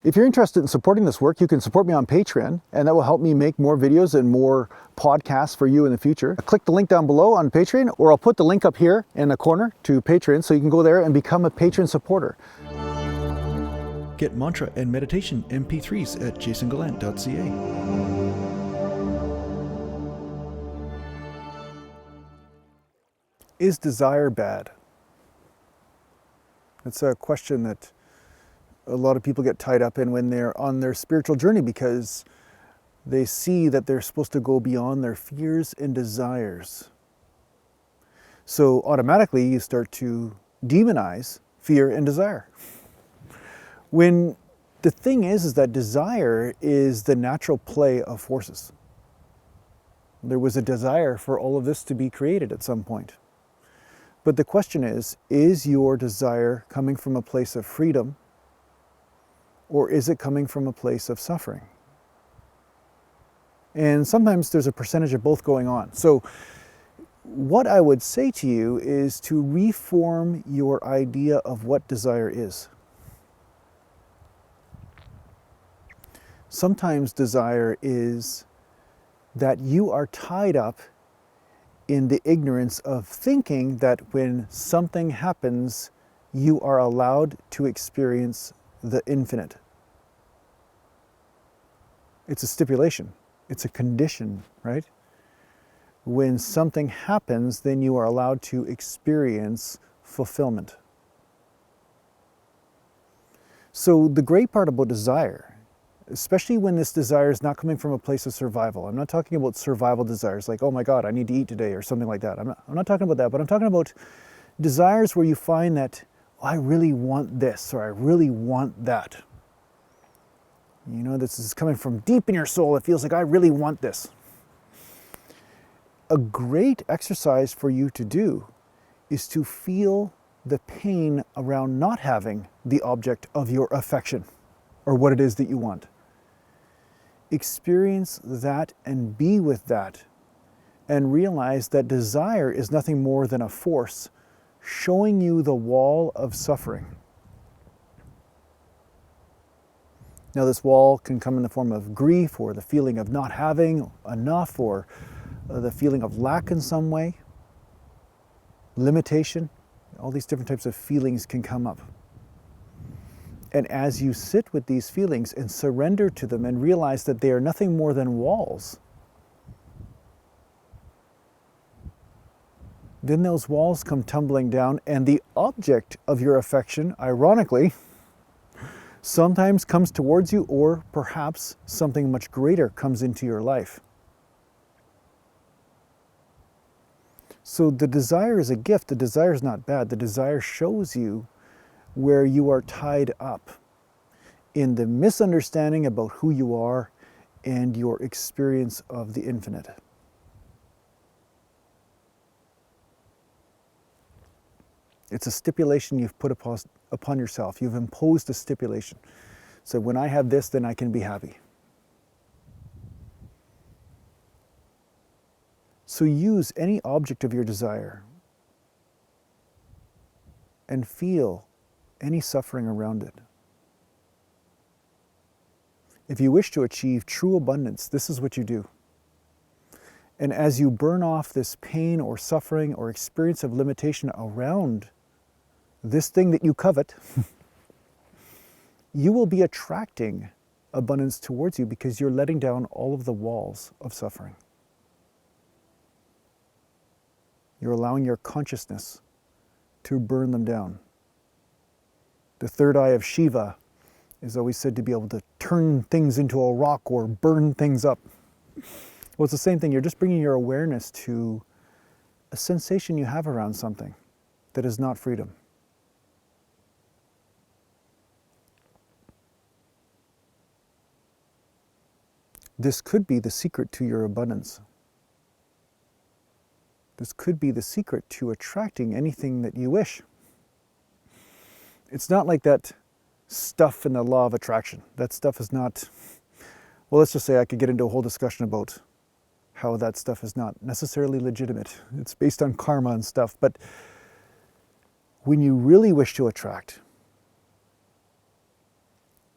If you're interested in supporting this work, you can support me on Patreon, and that will help me make more videos and more podcasts for you in the future. Click the link down below on Patreon, or I'll put the link up here in the corner to Patreon, so you can go there and become a Patreon supporter. Get mantra and meditation MP3s at JasonGallant.ca. Is desire bad? It's a question that a lot of people get tied up in when they're on their spiritual journey, because they see that they're supposed to go beyond their fears and desires. So automatically you start to demonize fear and desire. When the thing is that desire is the natural play of forces. There was a desire for all of this to be created at some point. But the question is your desire coming from a place of freedom, or is it coming from a place of suffering? And sometimes there's a percentage of both going on. So what I would say to you is to reform your idea of what desire is. Sometimes desire is that you are tied up in the ignorance of thinking that when something happens, you are allowed to experience the infinite. It's a stipulation. It's a condition, right? When something happens, then you are allowed to experience fulfillment. So the great part about desire, especially when this desire is not coming from a place of survival. I'm not talking about survival desires like, oh my God, I need to eat today or something like that. I'm not talking about that, but I'm talking about desires where you find that, oh, I really want this, or I really want that. You know, this is coming from deep in your soul. It feels like I really want this. A great exercise for you to do is to feel the pain around not having the object of your affection or what it is that you want. Experience that and be with that, and realize that desire is nothing more than a force showing you the wall of suffering. Now, this wall can come in the form of grief, or the feeling of not having enough, or the feeling of lack in some way, limitation. All these different types of feelings can come up. And as you sit with these feelings and surrender to them and realize that they are nothing more than walls, then those walls come tumbling down, and the object of your affection, ironically, sometimes comes towards you, or perhaps something much greater comes into your life. So the desire is a gift. The desire is not bad. The desire shows you where you are tied up in the misunderstanding about who you are and your experience of the infinite. It's a stipulation you've put upon yourself. You've imposed a stipulation. So when I have this, then I can be happy. So use any object of your desire and feel any suffering around it. If you wish to achieve true abundance, this is what you do. And as you burn off this pain or suffering or experience of limitation around this thing that you covet, you will be attracting abundance towards you, because you're letting down all of the walls of suffering. You're allowing your consciousness to burn them down. The third eye of Shiva is always said to be able to turn things into a rock or burn things up. Well, it's the same thing. You're just bringing your awareness to a sensation you have around something that is not freedom. This could be the secret to your abundance. This could be the secret to attracting anything that you wish. It's not like that stuff in the law of attraction. That stuff is not, well, let's just say I could get into a whole discussion about how that stuff is not necessarily legitimate. It's based on karma and stuff. But when you really wish to attract,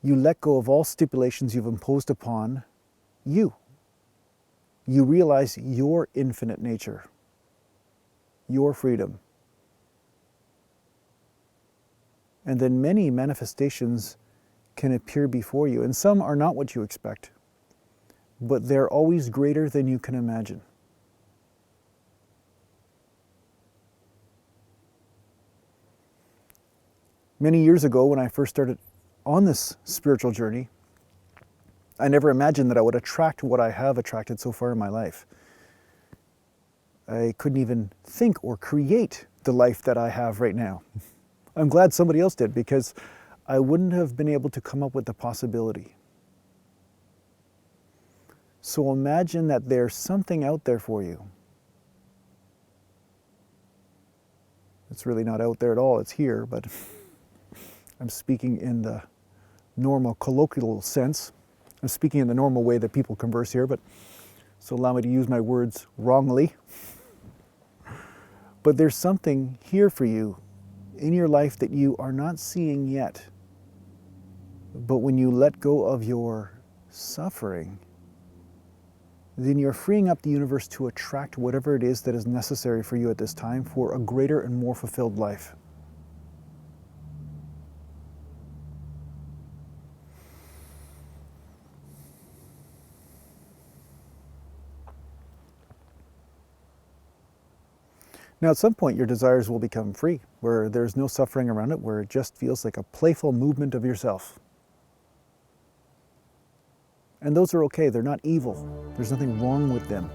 you let go of all stipulations you've imposed upon you. You realize your infinite nature, your freedom. And then many manifestations can appear before you, and some are not what you expect, but they're always greater than you can imagine. Many years ago, when I first started on this spiritual journey, I never imagined that I would attract what I have attracted so far in my life. I couldn't even think or create the life that I have right now. I'm glad somebody else did, because I wouldn't have been able to come up with the possibility. So imagine that there's something out there for you. It's really not out there at all, it's here, but I'm speaking in the normal colloquial sense. I'm speaking in the normal way that people converse here, but so allow me to use my words wrongly. But there's something here for you in your life that you are not seeing yet. But when you let go of your suffering, then you're freeing up the universe to attract whatever it is that is necessary for you at this time for a greater and more fulfilled life. Now, at some point, your desires will become free, where there's no suffering around it, where it just feels like a playful movement of yourself. And those are okay, they're not evil. There's nothing wrong with them.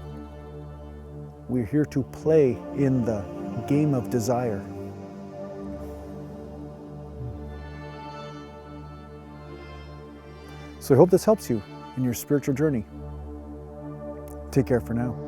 We're here to play in the game of desire. So I hope this helps you in your spiritual journey. Take care for now.